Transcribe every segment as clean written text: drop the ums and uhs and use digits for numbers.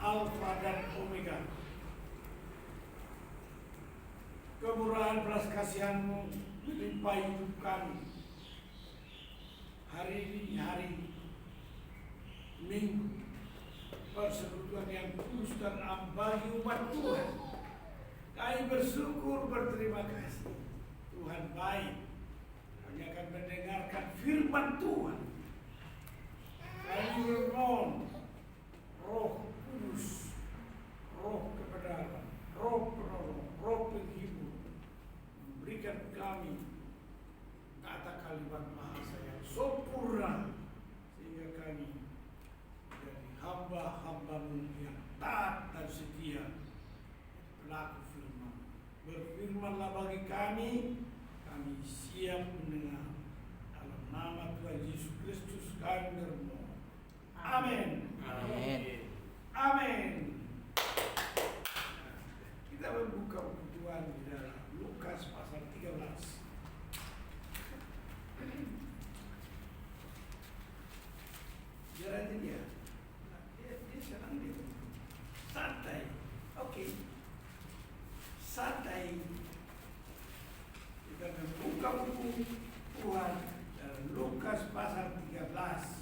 Alfa dan Omega. Kemurahan belas kasihan-Mu melimpahi hidup kami. Hari ini hari Minggu, persekutuan yang kudus dan am bagi umat Tuhan. Kami bersyukur, berterima kasih. Tuhan baik. Kami akan mendengarkan firman Tuhan. Kami bermohon Roh Kudus, Roh kebenaran, Roh penolong, Roh penghibur, memberikan kami kata kalimat bahasa yang sempurna sehingga kami menjadi hamba-hamba-Mu yang taat dan setia, pelaku firman. Berfirmanlah bagi kami siap mendengar. Dalam nama Tuhan Yesus Kristus kami bermohon. Amin. Amin. Amin. Kita membuka buku Tuhan di dalam Lukas pasal 13. Biar aja dia. Dia senang dia. Santai. Oke. Santai. Kita membuka buku Tuhan dalam Lukas pasal 13.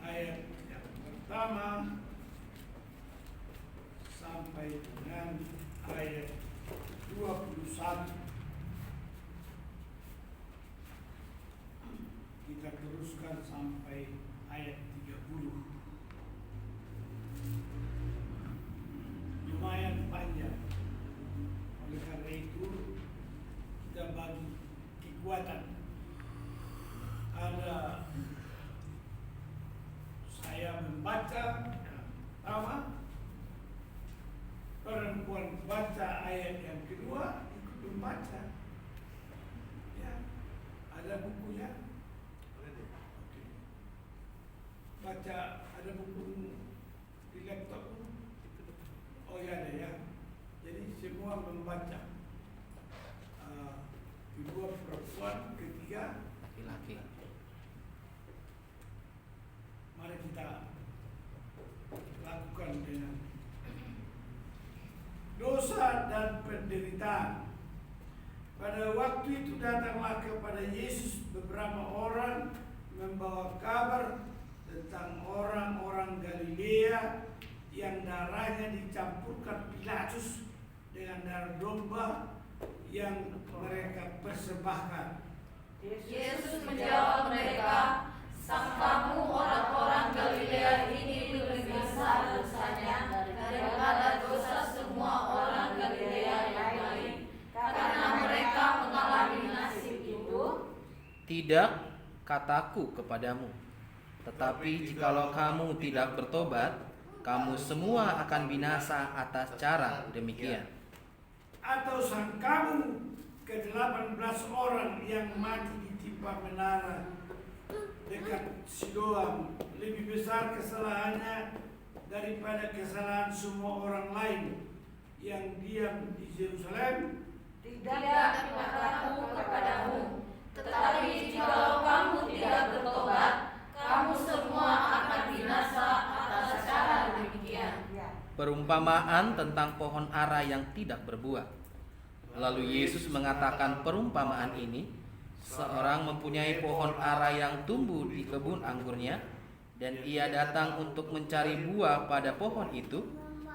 Ayat yang pertama sampai dengan ayat 21. Kita teruskan sampai ayat 30. Lumayan panjang. Oleh karena itu kita bagi kekuatan. Ada saya membaca pertama, perempuan baca ayat yang kedua, ikut membaca. Ya, ada bukunya. Oke. Baca, ada buku di laptop. Oh ya ada ya. Jadi semua membaca. Kedua perempuan, ketiga Laki-laki. Mari kita lakukan dengan dosa dan penderitaan. Pada waktu itu datanglah kepada Yesus beberapa orang membawa kabar tentang orang-orang Galilea yang darahnya dicampurkan Pilatus dengan darah domba yang mereka persembahkan. Yesus menjawab mereka, "Sangkamu orang-orang Galilea ini lebih besar dosanya daripada dosa semua orang Galilea yang lain, karena mereka mengalami nasib itu? Tidak, kataku kepadamu. Tetapi jikalau kamu tidak bertobat, kamu semua akan binasa atas cara demikian. Atau sangkamu ke-18 orang yang mati ditimpa menara dekat Siloam lebih besar kesalahannya daripada kesalahan semua orang lain yang diam di Yerusalem? Tidak, kataku kepadamu, tetapi jikalau kamu tidak bertobat, kamu semua akan binasa atas cara demikian." Perumpamaan tentang pohon ara yang tidak berbuah. Lalu Yesus mengatakan perumpamaan ini. Seorang mempunyai pohon ara yang tumbuh di kebun anggurnya, dan ia datang untuk mencari buah pada pohon itu,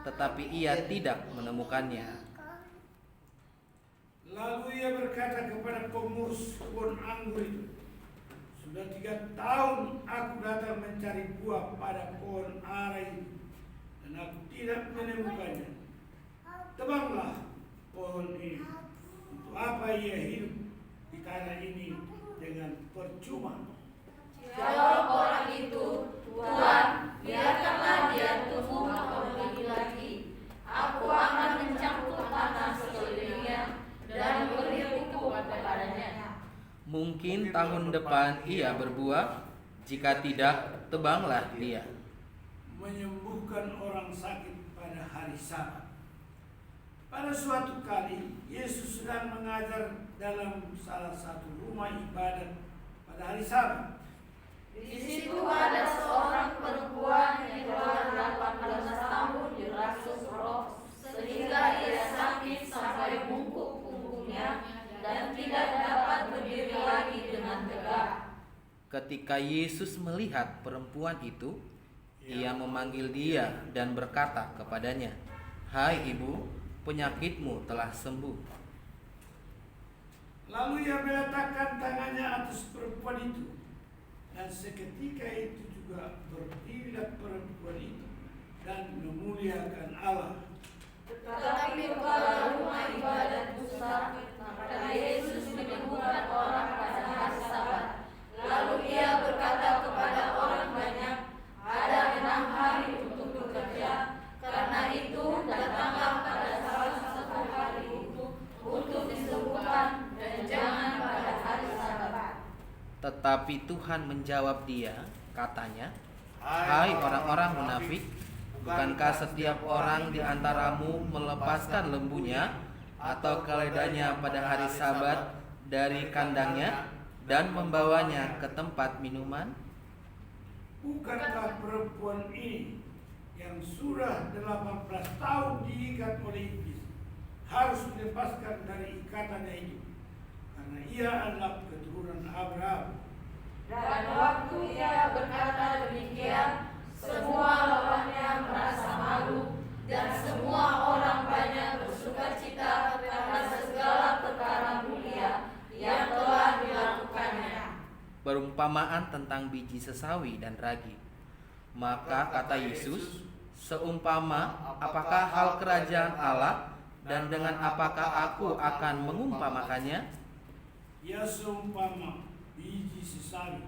tetapi ia tidak menemukannya. Lalu ia berkata kepada pengurus kebun anggur itu, "Sudah 3 tahun aku datang mencari buah pada pohon ara itu, dan aku tidak menemukannya. Tebanglah pohon ini. Untuk apa ia hidup di tanah ini dengan percuma?" Jawab orang itu, "Tuhan, biarkanlah dia tumbuh lagi. Aku akan mencampur tanah sekelilingnya dan beri pupuk kepadanya. Mungkin tahun depan ia berbuah, jika tidak, tebanglah dia." Menyembuhkan orang sakit pada hari Sabat. Pada suatu kali, Yesus sedang mengajar dalam salah satu rumah ibadat pada hari Sabat. Di situ ada seorang perempuan yang telah 18 tahun dirasuk roh, sehingga ia sakit sampai bungkuk punggungnya dan tidak dapat berdiri lagi dengan tegak. Ketika Yesus melihat perempuan itu, ia memanggil dia dan berkata kepadanya, "Hai ibu, penyakitmu telah sembuh." Lalu ia meletakkan tangannya atas perempuan itu, dan seketika itu juga berdirilah perempuan itu dan memuliakan Allah. Tetapi kepala rumah ibadat gusar karena Yesus menyembuhkan orang pada hari Sabat. Lalu ia berkata kepada orang banyak, "Ada 6 hari untuk bekerja, karena itu datanglah pada salah satu hari itu untuk disembuhkan dan jangan pada hari Sabat." Tetapi Tuhan menjawab dia, katanya, "Hai orang-orang munafik, bukankah setiap orang di antaramu melepaskan lembunya atau keledanya pada hari Sabat dari kandangnya dan membawanya ke tempat minuman? Bukankah perempuan ini yang sudah 18 tahun diikat oleh iblis harus dilepaskan dari ikatannya itu, karena ia adalah keturunan Abraham?" Dan waktu ia berkata demikian, semua lawannya merasa malu, dan semua orang banyak bersukacita karena segala perkara mulia yang telah dilakukannya. Perumpamaan tentang biji sesawi dan ragi. Maka kata Yesus, "Seumpama apakah hal kerajaan Allah, dan dengan apakah aku akan mengumpamakannya? Ia seumpama biji sesawi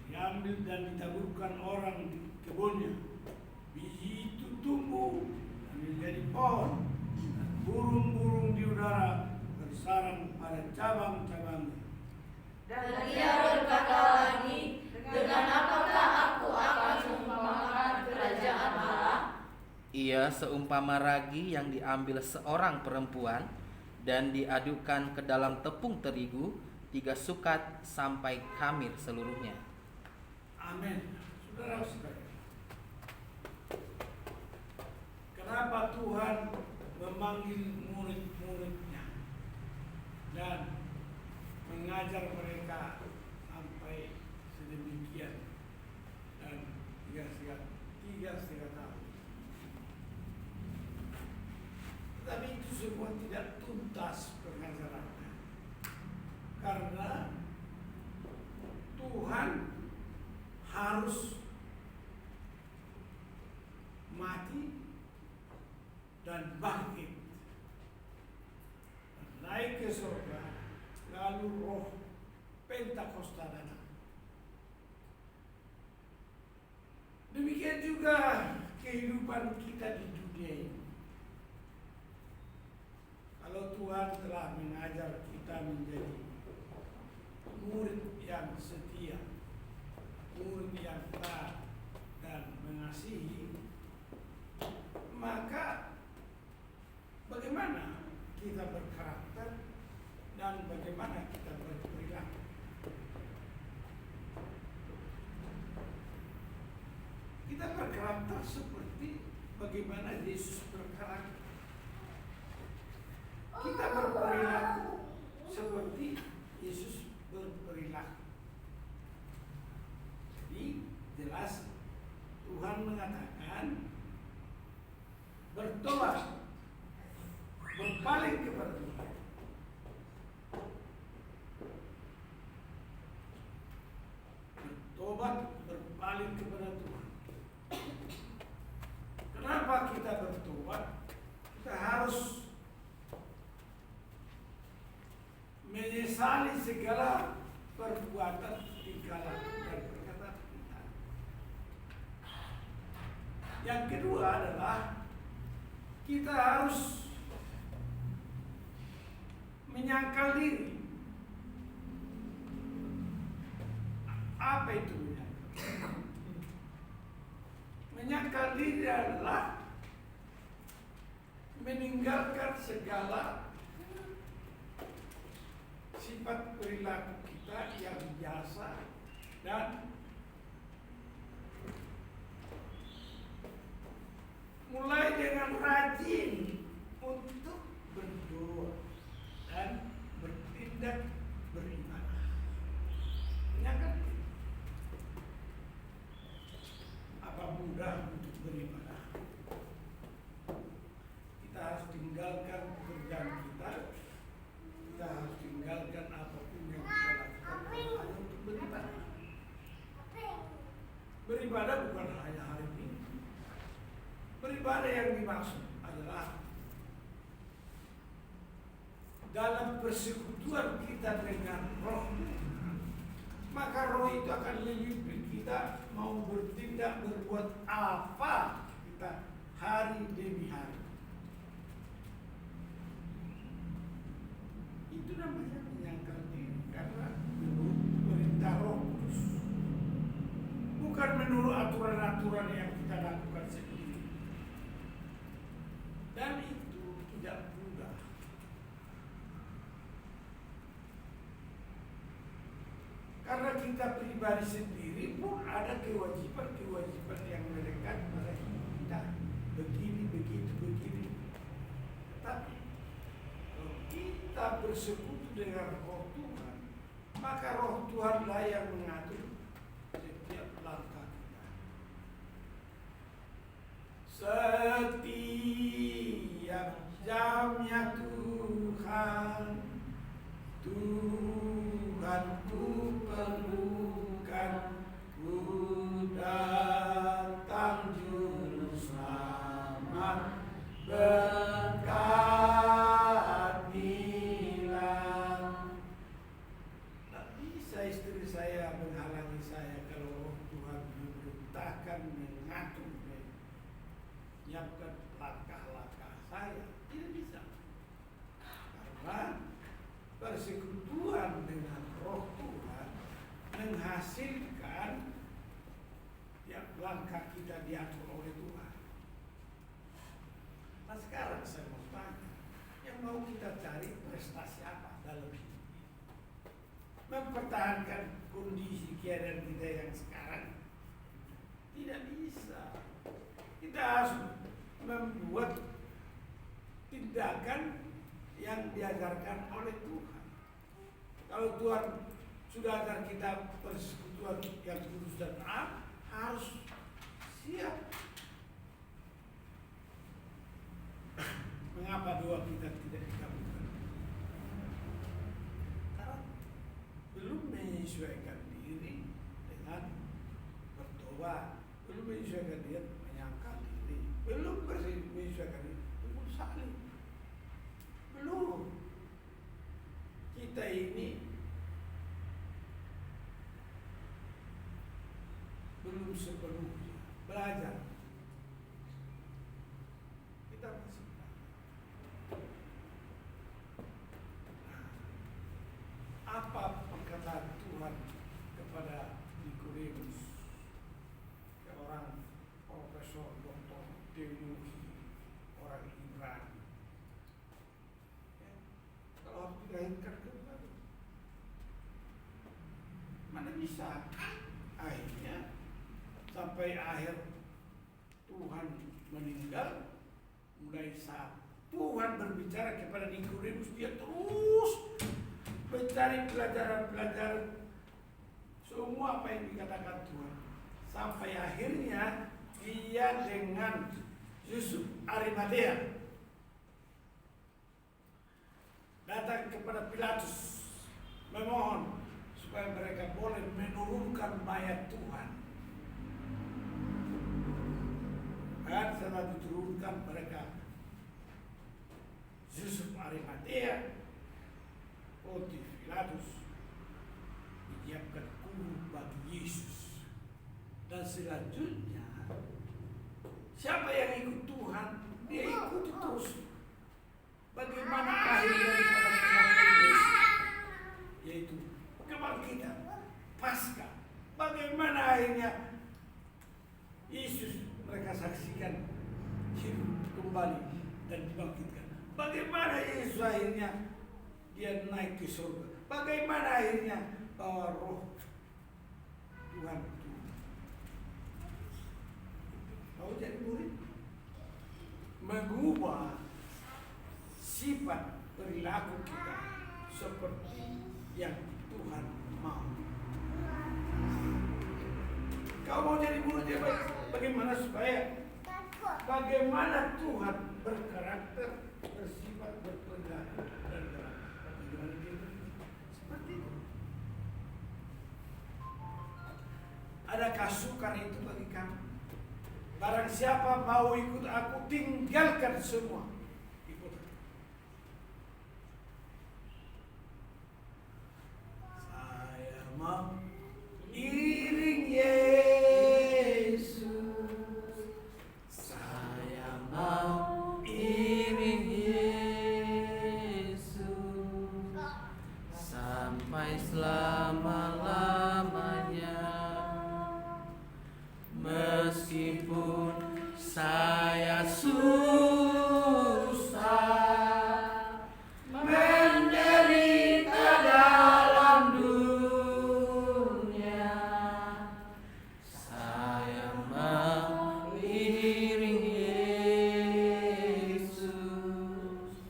diambil dan ditaburkan orang di kebunnya. Biji itu tumbuh dan menjadi pohon, dan burung-burung di udara bersarang pada cabang-cabangnya." Dan ia berkata lagi, "Dengan apakah aku akan mengumpamakan kerajaan Allah?" Ia seumpama ragi yang diambil seorang perempuan dan diadukkan ke dalam tepung terigu 3 sukat sampai khamir seluruhnya. Amin. Saudara-saudara, kenapa Tuhan memanggil murid-muridnya dan mengajar mereka sampai sedemikian dan 3,5 tahun? Tapi itu semua tidak tuntas pengajarannya, karena Tuhan harus mati dan bangkit, naik ke surga, lalu roh Pentakosta datang. Demikian juga kehidupan kita di dunia ini. Kalau Tuhan telah mengajar kita menjadi murid yang setia, murid yang taat dan mengasihi, maka bagaimana kita berkarakter dan bagaimana kita berperilaku? Kita berkarakter seperti bagaimana Yesus berkarakter. Kita berperilaku seperti Yesus berperilaku. Jadi jelas Tuhan mengatakan bertobat, berpaling kepada Tuhan. Bertobat, berpaling kepada Tuhan. Kenapa kita bertobat? Kita harus menyesali segala perbuatan, tingkah laku dan perkataan kita. Yang kedua adalah kita harus menyangkal diri. Apa itu menyangkal? Menyangkal diri adalah meninggalkan segala sifat perilaku kita yang biasa dan mulai dengan rajin untuk berdoa dan bertindak beribadah. Ya kan? Apa mudah untuk beribadah? Kita harus tinggalkan pekerjaan kita. Kita harus tinggalkan apapun yang kita lakukan hanya untuk beribadah. Beribadah bukan hanya hari Minggu. Beribadah yang dimaksud adalah dalam persekutuan kita dengan Roh, maka Roh itu akan memimpin kita mau bertindak berbuat apa kita hari demi hari. Itu namanya menyangkal diri karena menurut perintah Roh Kudus, bukan menurut aturan-aturan yang kita lakukan sendiri. Dan itu tidak mudah. Karena kita pribadi sendiri pun ada kewajiban-kewajiban yang melekat pada hidup kita. Begini, begitu, begini. Tapi kalau kita bersekutu dengan Roh Tuhan, maka Roh Tuhanlah yang mengatur setiap langkah kita. Setiap jamnya Tuhan ku perlukan, ku datang juru selamat, berkatilah. Tak bisa istri saya menghalangi saya kalau Roh Tuhan memerintahkan, mengatur, menyiapkan langkah-langkah saya. Tidak bisa. Karena persekutuan dengan Roh Tuhan menghasilkan yang langkah kita diatur oleh Tuhan. Nah sekarang saya mau tanya, yang mau kita cari prestasi apa dalam hidup ini? Mempertahankan kondisi keadaan kita yang sekarang? Tidak bisa. Kita harus membuat tindakan yang diajarkan oleh Tuhan. Kalau Tuhan sudah ajar kita persekutuan yang kudus dan am, harus siap. Mengapa doa kita tidak dikabulkan? Karena belum menyesuaikan diri dengan berdoa, belum menyesuaikan diri menyangkal diri, belum menyesuaikan diri untuk saling. Belum. Kita ini belum sepenuhnya belajar. Kita masih belajar. Apa perkataan Tuhan kepada Nikodemus, seorang profesor doktor teologi, orang Ibrani? Kalau harus dilahirkan kembali, mana bisa? Akhirnya sampai akhir Tuhan meninggal, mulai saat Tuhan berbicara kepada Nikodemus, dia terus mencari pelajaran-pelajaran semua apa yang dikatakan Tuhan, sampai akhirnya dia dengan Yusuf Arimatea datang kepada Pilatus memohon supaya mereka boleh menurunkan mayat Tuhan. Dan setelah diturunkan mereka, Yusuf Arimatea, Pontius Pilatus menyiapkan kubur bagi Yesus. Dan selanjutnya, siapa yang ikut Tuhan, dia ikuti terus. Bagaimana akhir daripada kematian Yesus, yaitu kebangkitan Paskah. Bagaimana akhirnya Yesus mereka saksikan hidup kembali dan dibangkitkan. Bagaimana Yesus akhirnya dia naik ke surga? Bagaimana akhirnya bahwa roh Tuhan itu mau jadi murid? Mengubah sifat perilaku kita seperti yang Tuhan mau. Kau mau jadi murid ya, bagaimana supaya bagaimana Tuhan berkarakter, bersifat, berperilaku dan bagaimana dia seperti itu. Adakah sukar itu bagi kamu? Barang siapa mau ikut aku, tinggalkan semua. Ikut. Saya mau iring Yesus. Saya mau iring Yesus sampai selama-lamanya, meskipun saya susah menderita dalam dunia, saya mau iring Yesus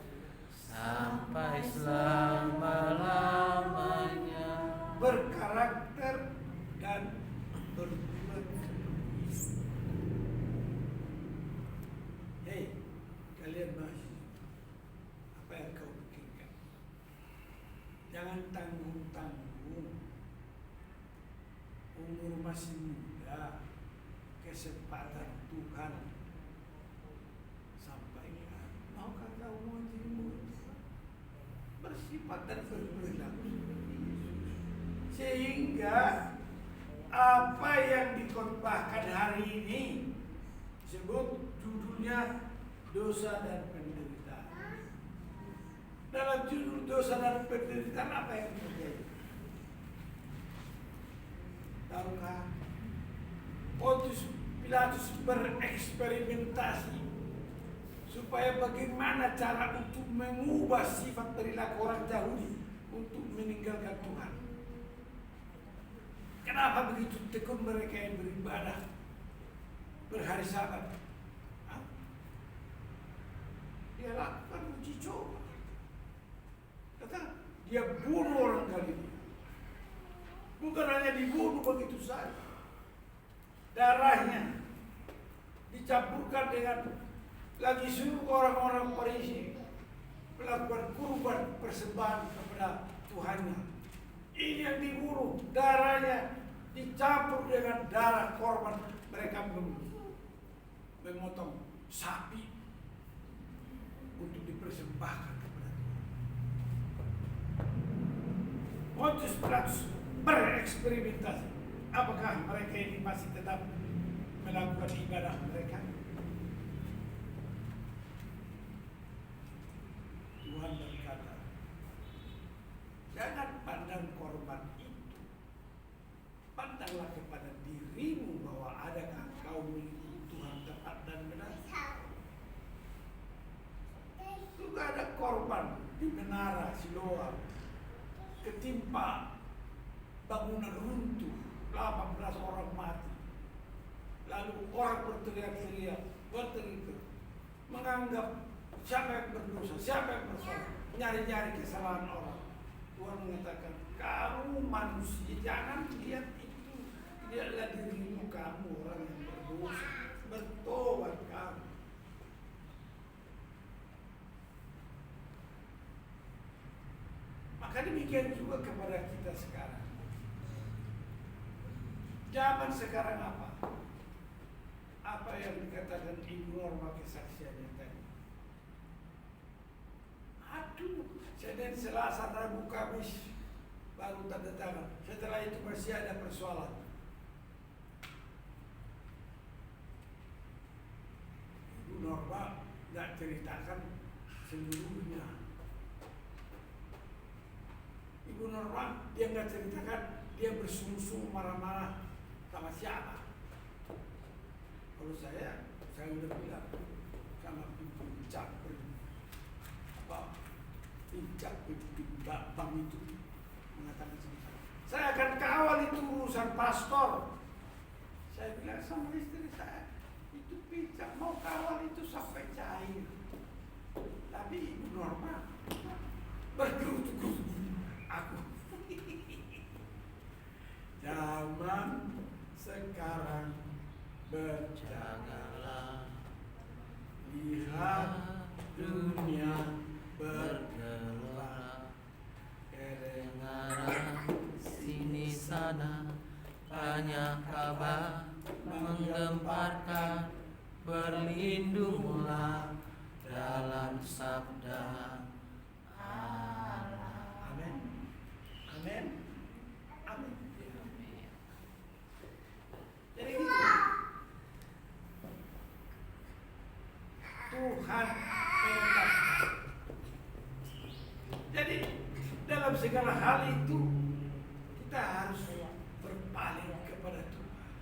sampai selama-lamanya. berkarakter dan berbuat seperti Yesus. Hei, kalian masih apa yang kau pikirkan? Jangan tanggung-tanggung. Umur masih muda, kesempatan Tuhan sampaikan. Maukah kau mau jadi murid? Bersifat dan berperilaku seperti Yesus. Sehingga apa yang dikhotbahkan hari ini disebut judulnya dosa dan penderitaan. Dalam judul dosa dan penderitaan apa yang terjadi? Tahukah? Pontius Pilatus bereksperimentasi supaya bagaimana cara untuk mengubah sifat perilaku orang Yahudi untuk meninggalkan Tuhan. Kenapa begitu tekun mereka yang beribadah berhari Sabat? Dia lakukan uji coba. Kata dia bunuh orang Galilea. Bukan hanya dibunuh begitu saja, darahnya dicampurkan dengan lagi suruh orang-orang Farisi melakukan kurban persembahan kepada Tuhannya. Ini yang dibunuh, darahnya dicampur dengan darah korban. Mereka memotong sapi untuk dipersembahkan kepada Tuhan. Pontius Pilatus bereksperimentasi. Apakah mereka ini masih tetap melakukan ibadah mereka? Tuhan berkata, jangan pandang korban itu, pandanglah kepada dirimu bahwa adakah kau mengikuti Tuhan tepat dan benar. Juga ada korban di menara Siloam, ketimpa bangunan runtuh, 18 orang mati. Lalu orang berteriak-teriak, menganggap siapa yang berdosa, siapa yang bersalah, nyari-nyari kesalahan orang. Tuhan mengatakan, kamu manusia, jangan lihat itu, lihatlah dirimu, kamu orang yang berdosa, bertobat kamu. Maka demikian juga kepada kita sekarang. Zaman sekarang apa? Apa yang dikatakan Ibu Norma kesaksiannya tadi? Aduh, Senin, Selasa, Rabu, Kamis baru tanda tangan. Setelah itu masih ada persoalan. Ibu Norma tidak ceritakan seluruhnya. Ibu Norma dia nggak ceritakan dia bersungguh-sungguh marah-marah sama siapa. Kalau saya udah bilang, karena pincak bang itu mengatakan seperti saya akan kawal itu urusan pastor. Saya bilang sama istri saya, itu pincak mau kawal itu sampai cair, tapi ibu normal bergerutu aku. Zaman sekarang berjagalah, lihat dunia bergelap, kedengaran sini sana banyak kabar menggemparkan, berlindunglah dalam sabda Allah. Amin. Amin. Amin. Jadi gitu. Tuhan menetapkan. Jadi dalam segala hal itu kita harus berpaling kepada Tuhan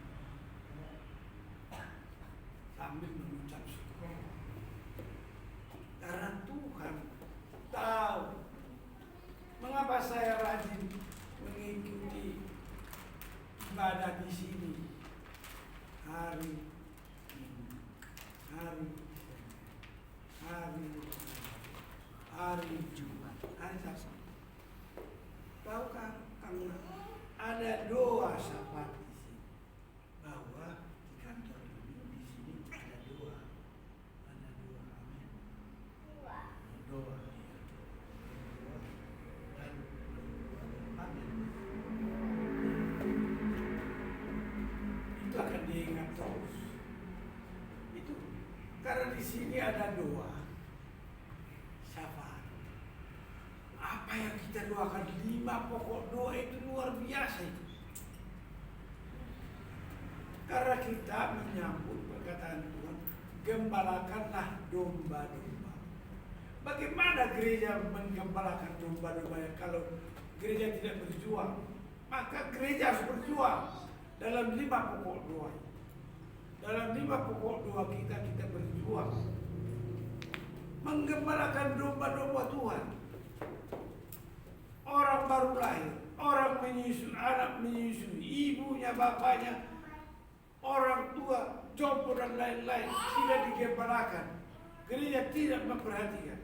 sambil mengucap syukur. Karena Tuhan tahu mengapa saya rajin mengikuti ibadah di sini hari Jumat, hari Sabtu. Tahukah kamu ada doa syafaat di sini, bahwa di kantor ini di sini ada doa, amin. Doa, dan amin. Itu akan diingat terus. Itu karena di sini ada doa syafaat. Apa yang kita doakan, 5 pokok doa itu luar biasa itu. Karena kita menyambut perkataan Tuhan, gembalakanlah domba-domba. Bagaimana gereja menggembalakan domba-domba kalau gereja tidak berjuang? Maka gereja harus berjuang dalam 5 pokok doa. Dalam 5 pokok doa kita berjuang menggembalakan domba-domba Tuhan. Orang baru lahir, orang menyusui, anak menyusui, ibunya, bapaknya, orang tua, jompo dan lain-lain tidak digembalakan. Gereja tidak memperhatikan.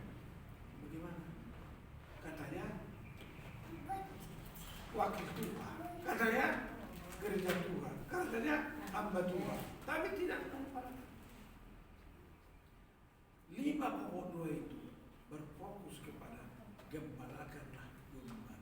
Bagaimana? Katanya wakil Tuhan, katanya gereja Tuhan, katanya hamba Tuhan, tapi tidak memperhatikan. 5 pokok doa itu berfokus kepada gembalakanlah domba.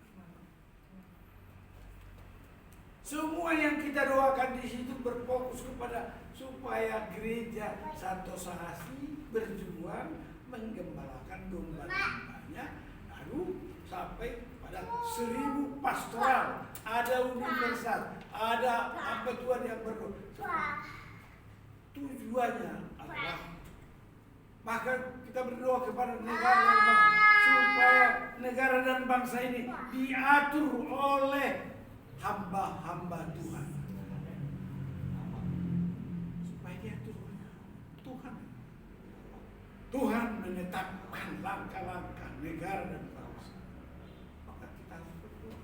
Semua yang kita doakan di situ berfokus kepada supaya gereja Santos Asih berjuang menggembalakan domba-dombanya, lalu sampai pada 1000 pastoral, ada universal, ada hamba Tuhan yang berdoa. Tujuannya adalah bahkan kita berdoa kepada negara dan bangsa supaya negara dan bangsa ini diatur oleh hamba-hamba Tuhan. Supaya diatur oleh Tuhan. Tuhan menetapkan langkah-langkah negara dan bangsa. Maka kita harus berdoa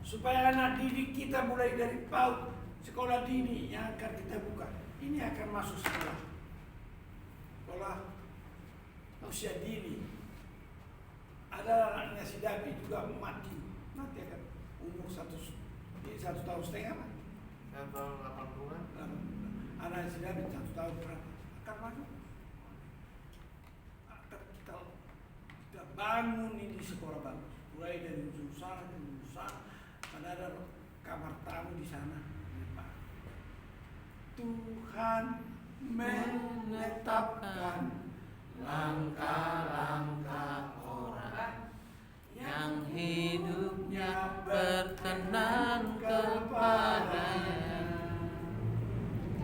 supaya anak didik kita mulai dari PAUD, sekolah dini yang akan kita buka, ini akan masuk sekolah usia dini. Ada anaknya si Davi juga mati akan umur 1 tahun setengah. 1 tahun 8 bulan. Anak si Davi 1 tahun berapa akan masuk. Kita bangun ini sekolah bagus, mulai dari usaha ada kamar tamu di sana. Tuhan menetapkan langkah-langkah orang yang hidupnya berkenan kepadanya.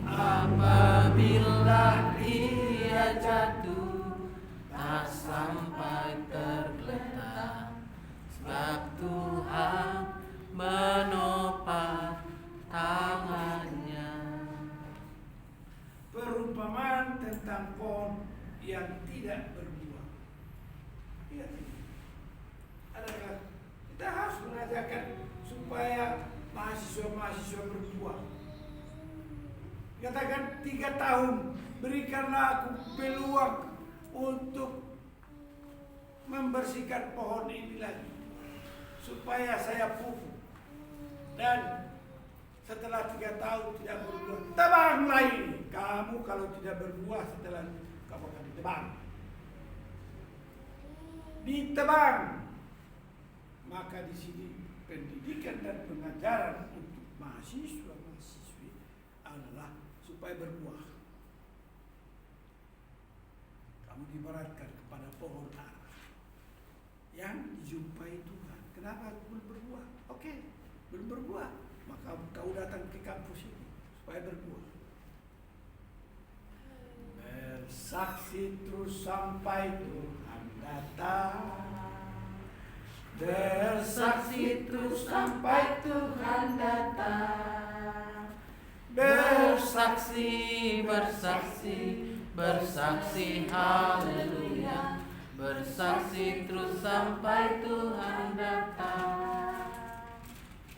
Apabila ia jatuh, tak sampai tergeletak, sebab Tuhan menopang tangannya. perumpamaan tentang pohon yang tidak berbuah. Iya tidak? Adakah kita harus mengajarkan supaya mahasiswa-mahasiswa berbuah? Katakan 3 tahun, berikanlah aku peluang untuk membersihkan pohon ini lagi, supaya saya pupuk. Dan setelah 3 tahun tidak berbuah, tebanglah ini. Kamu kalau tidak berbuah setelah kamu akan ditebang. Ditebang. Maka di sini pendidikan dan pengajaran untuk mahasiswa-mahasiswi adalah supaya berbuah. Kamu diibaratkan kepada pohon ara yang dijumpai Tuhan. Kenapa belum berbuah? Oke, belum berbuah. Maka kau datang ke kampus ini supaya berbuah. Bersaksi terus sampai Tuhan datang. Bersaksi terus sampai Tuhan datang. Bersaksi, bersaksi, bersaksi, haleluya. Bersaksi terus sampai Tuhan datang.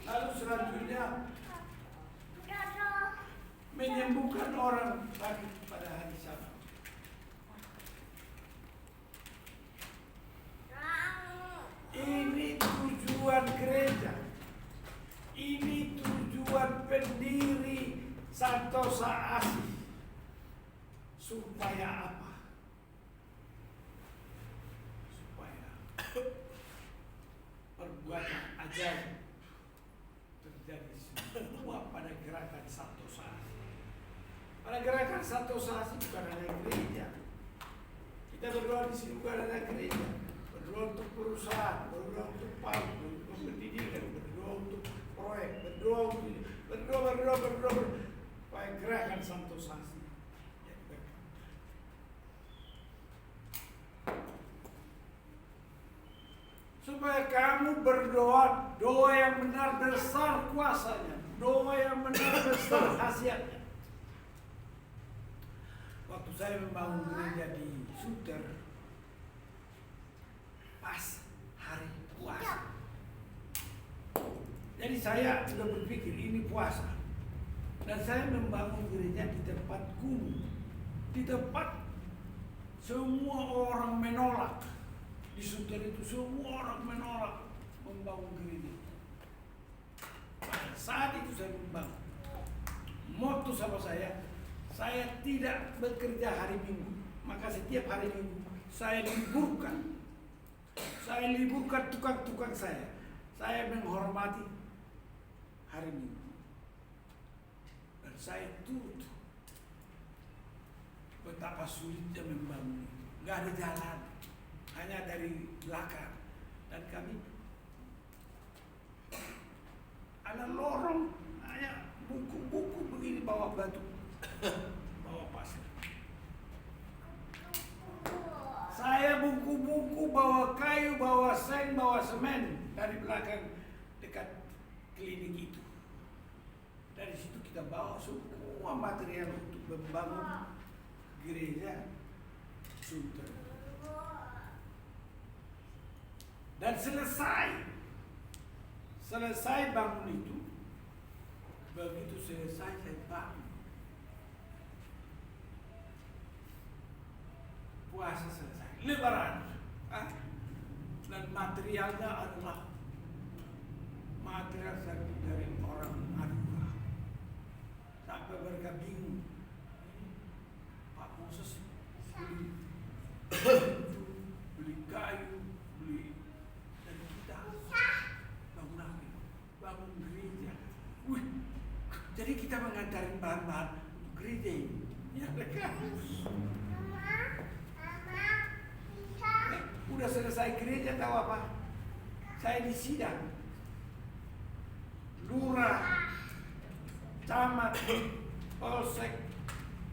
Lalu selanjutnya menyembuhkan orang sakit pada hari Sabat. Ini tujuan gereja. Ini tujuan pendiri Santosa Asih. Supaya apa? Supaya perbuatan ajaib terjadi semua pada gerakan Santosa Asih. Pada gerakan Santosa Asih bukan hanya gereja. Kita berdoa di sini bukan hanya gereja. Berdoa untuk perusahaan, berdoa untuk PAUD, untuk pendidikan, berdoa untuk proyek, berdoa untuk ini, berdoa supaya gerakan Santosa Asih jadi berkah. Supaya kamu berdoa, doa yang benar besar kuasanya, doa yang benar besar khasiatnya. Waktu saya membangun gereja di Suter, pas hari puasa. Jadi saya sudah berpikir ini puasa. Dan saya membangun gereja di tempat gunung. Di tempat semua orang menolak. Di Suter itu semua orang menolak membangun gereja. Pada saat itu saya membangun. Moto sama saya tidak bekerja hari Minggu. Maka setiap hari Minggu saya liburkan. Saya liburkan tukang-tukang saya. Saya menghormati hari Minggu. Dan saya turut betapa sulitnya membangun itu. Nggak ada jalan. Hanya dari belakang. Dan kami ada lorong. Hanya buku-buku begini bawa batu. Bawa pasir. Saya buku-buku, bawa kayu, bawa seng, bawa semen dari belakang dekat klinik itu. Dari situ kita bawa semua material untuk membangun gereja Sunter. Dan selesai bangun itu, begitu selesai saya bangun. Puasa selesai, lebaran, dan materialnya adalah material dari orang Madura. Sampai mereka bingung, Pak Moses beli kayu, dan kita bangun gereja. Wih, jadi kita mengantarin bahan-bahan untuk gereja ini. Ya mereka. Udah selesai gereja tahu apa? Saya disidang. Lurah, camat, polsek,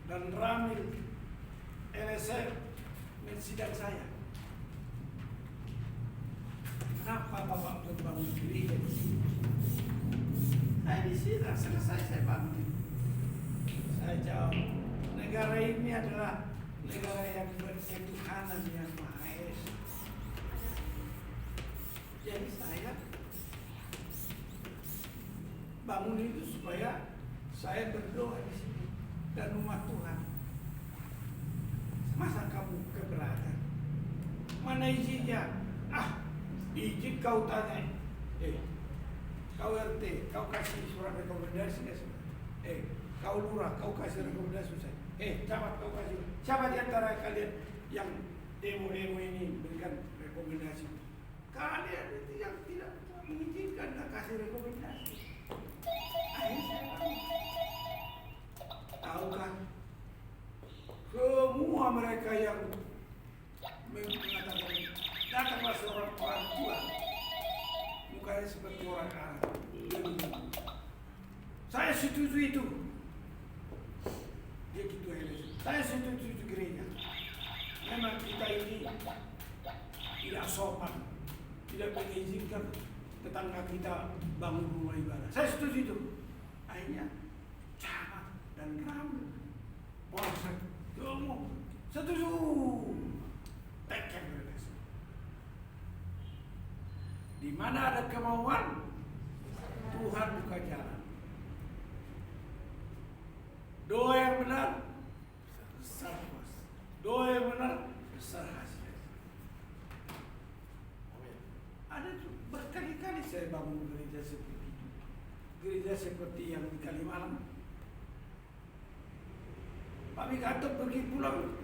dan ramil LSM mensidang saya. Kenapa Bapak membangun gereja di sini? Saya disidang, selesai saya bangun. Saya jawab, negara ini adalah negara yang berketuhanan yang Maha Esa. Jadi saya bangun itu supaya saya berdoa di sini dan umat Tuhan. Masa kamu keberatan? Mana izinnya? Izin kau tanya. Kau RT, kau kasih surat rekomendasi nggak sih? Kau lurah, kau kasih rekomendasi saya. Camat kau kasih. Siapa di antara kalian yang demo-demo ini berikan rekomendasi? Kalian itu yang tidak mengizinkan nggak kasih rekomendasi. Akhirnya tahu kan? Semua mereka yang mengatakan datanglah seorang orang tua, mukanya seperti orang Arab. Saya setuju itu. Dia gitu aja. Saya setuju itu gereja. Memang kita ini tidak sopan, tidak mengizinkan tetangga kita bangun rumah ibadah. Saya setuju itu. Akhirnya camat dan ram, polsek, ngomong setuju. Tekan mereka. Di mana ada kemauan, Tuhan buka jalan. Doa yang benar besar kuasa. Doa yang benar besar hasil. Ada tuh berkali-kali saya bangun gereja seperti itu. Gereja seperti yang di Kalimalang. Pak Mikato pergi pulang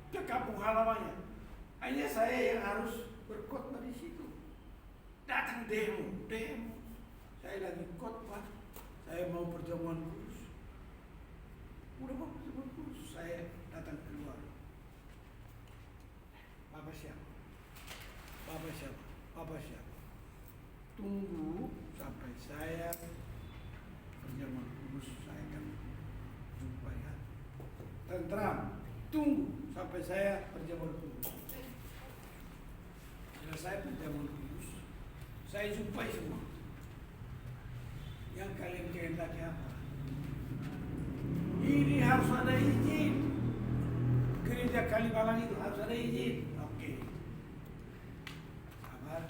ke kampung halamannya. Hanya saya yang harus berkhotbah di situ. Datang demo. Saya lagi khotbah. Saya mau pertemuan khusus. Udah mau pertemuan khusus. Saya datang keluar. Bapak siapa? Tunggu sampai saya pertemuan khusus. Saya akan jumpa ya. Tentram. Tunggu sampai saya pertemuan khusus. Selesai pertemuan khusus, saya jumpai semua. Yang kalian kehendaki apa? Ini harus ada izin. Gereja Kalimalang itu harus ada izin. Oke. Sabar.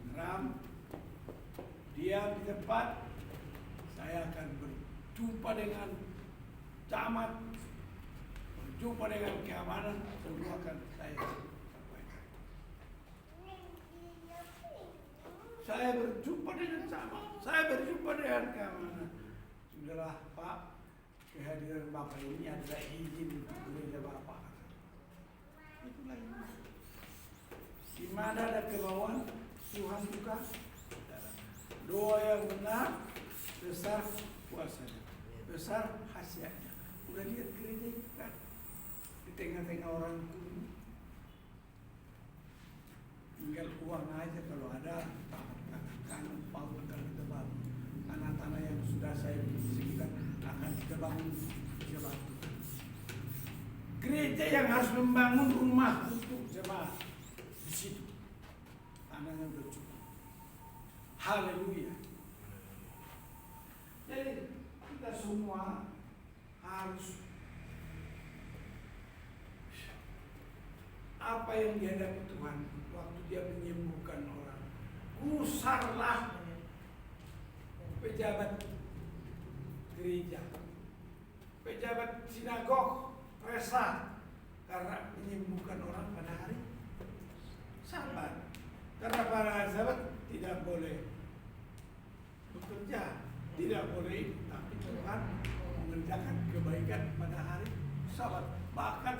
Tenang. Diam di tempat. Saya akan berjumpa dengan camat, berjumpa dengan keamanan, semua akan saya sampaikan. Saya berjumpa dengan camat, saya berjumpa dengan keamanan. Sudahlah Pak, kehadiran Bapak ini adalah izin untuk gereja Bapak. Itulah ini. Di mana ada kemauan, Tuhan buka. Doa yang benar, besar kuasanya, besar hasilnya. Udah lihat gereja itu kan? Di tengah-tengah orang itu tinggal uang aja kalau ada, kanan paut akan kita bangun. Tanah-tanah yang sudah saya sekitar akan kita bangun jemaat. Gereja yang harus membangun rumah untuk jemaat di situ. Tanahnya sudah cukup. Haleluya. Jadi kita semua harus apa yang dihadapi Tuhan waktu Dia menyembuhkan orang. Gusarlah pejabat gereja, pejabat sinagog resah karena menyembuhkan orang pada hari Sabat. Karena para sahabat tidak boleh bekerja, tidak boleh, tapi Tuhan mengerjakan kebaikan pada hari Sabat. Bahkan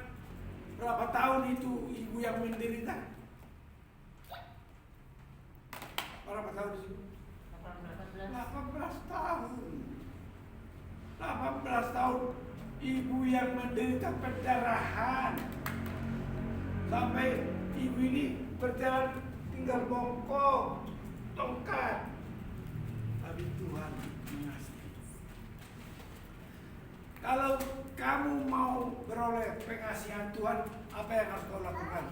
berapa tahun itu ibu yang menderita? Berapa tahun itu? 18 tahun. 18 tahun ibu yang menderita pendarahan. Sampai ibu ini berjalan tinggal bongkok, tongkat. Tapi Tuhan mengasihi. Kalau kamu mau beroleh pengasihan Tuhan, apa yang harus kau lakukan?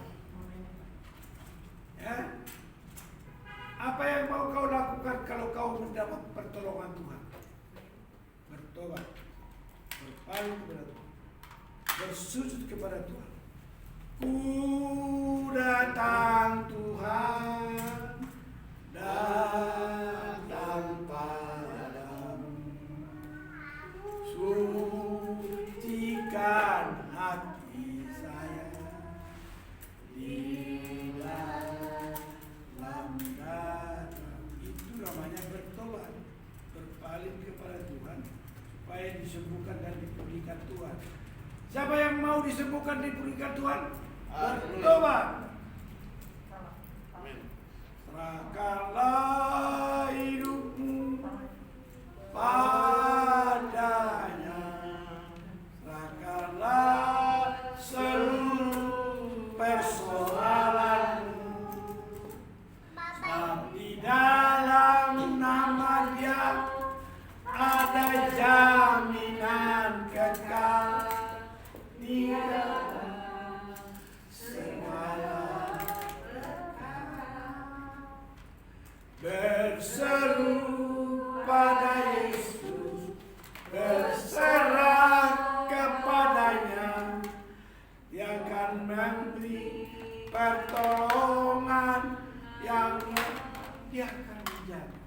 Ya? Apa yang mau kau lakukan kalau kau mendapat pertolongan Tuhan? Bertobat, Berpaling kepada Tuhan. Bersujud kepada Tuhan. Ku datang Tuhan, datang padamu, sucikan hati saya di dalam darah. Itu namanya bertobat, berpaling kepada Tuhan supaya disembuhkan dan dipulihkan Tuhan. Siapa yang mau disembuhkan dan dipulihkan Tuhan? Bertobat. Amin. Serahkanlah hidupmu padanya. Serahkanlah seluruh persoalanmu. Sebab di dalam nama Dia ada jaminan kekal. Dia segala berseru pada Yesus, berserah kepadanya. Dia akan memberi pertolongan yang Dia akan menjaga.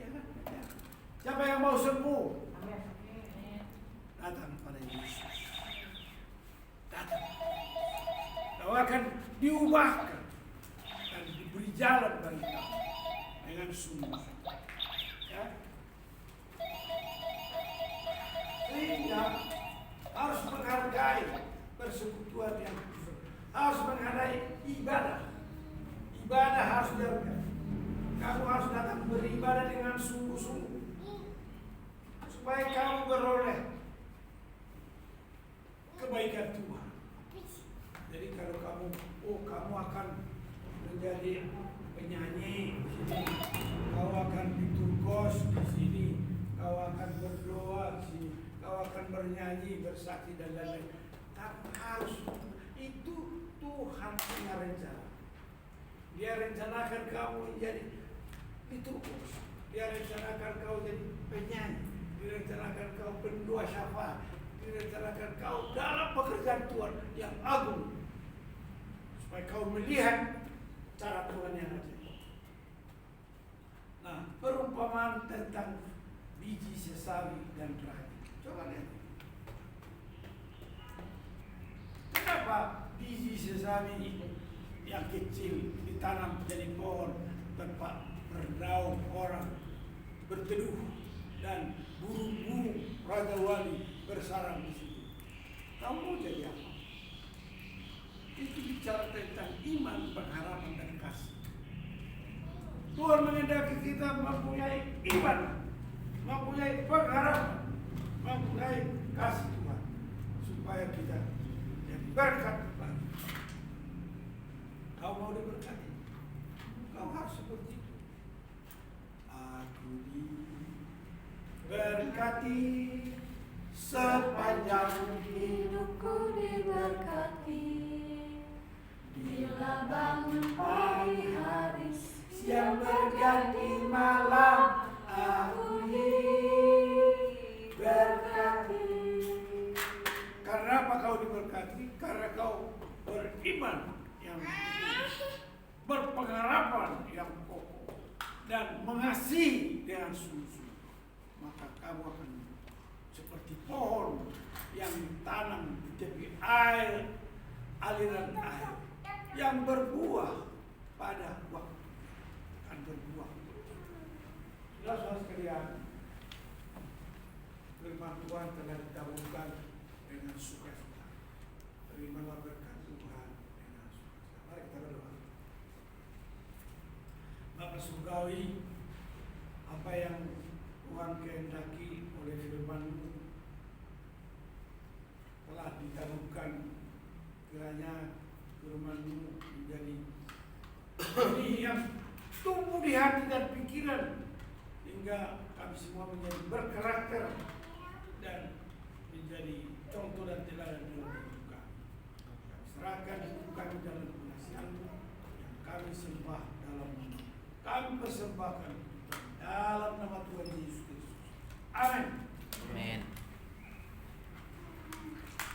Dia akan menjaga. Siapa yang mau sembuh? Datang pada Yesus. Datang. Kau akan diubahkan dan diberi jalan bagi kamu dengan sungguh. Ya. Sehingga harus menghargai persekutuan yang khusus. Harus menghargai ibadah. Ibadah harus dilakukan. Kamu harus datang beribadah dengan sungguh-sungguh supaya kamu beroleh kebaikan Tuhan. Jadi kalau kamu akan menjadi penyanyi di sini, kau akan diturkos di sini, kau akan berdoa di sini, kau akan bernyanyi, bersaksi dan lain-lain. Tapi harus itu Tuhan punya rencana. Dia rencanakan kamu menjadi diturkos. Dia rencanakan kau jadi penyanyi. Dia rencanakan kau pendoa syafaat. Direncanakan kau dalam pekerjaan Tuhan yang agung supaya kau melihat cara Tuhan yang ada. Nah, perumpamaan tentang biji sesawi dan perahi. Coba lihat. Kenapa biji sesawi yang kecil ditanam jadi pohon berdaun orang berteduh dan burung-burung raja wali bersarang di situ. Kamu mau jadi apa? Itu bicara tentang iman, pengharapan dan kasih. Tuhan menghendaki kita mempunyai iman, mempunyai pengharapan, mempunyai kasih Tuhan, supaya kita jadi berkat bagi. Kau mau diberkati? Kau harus seperti itu. Aku diberkati sepanjang Hidupku diberkati bila bangun pagi hari, siang berganti malam. Aku diberkati. Karena apa kau diberkati? Karena kau beriman yang berpengharapan yang kokoh dan mengasihi dengan sungguh-sungguh. Maka kamu akan seperti pohon yang ditanam di tepi air, aliran air, yang berbuah pada waktu akan berbuah. Saudara sekalian, firman Tuhan telah ditaburkan dengan sukacita. Terimalah berkat Tuhan dengan sukacita. Mari kita berdoa. Bapa surgawi, apa yang Tuhan kehendaki oleh firman-Mu telah ditaburkan, kiranya firman-Mu menjadi yang tumbuh di hati dan pikiran hingga kami semua menjadi berkarakter dan menjadi contoh dan teladan dalam hidup kami. Serahkan hidup kami dalam pengasihan-Mu yang kami sembah dalam nama. Kami persembahkan dalam nama Tuhan Yesus Kristus. Amin.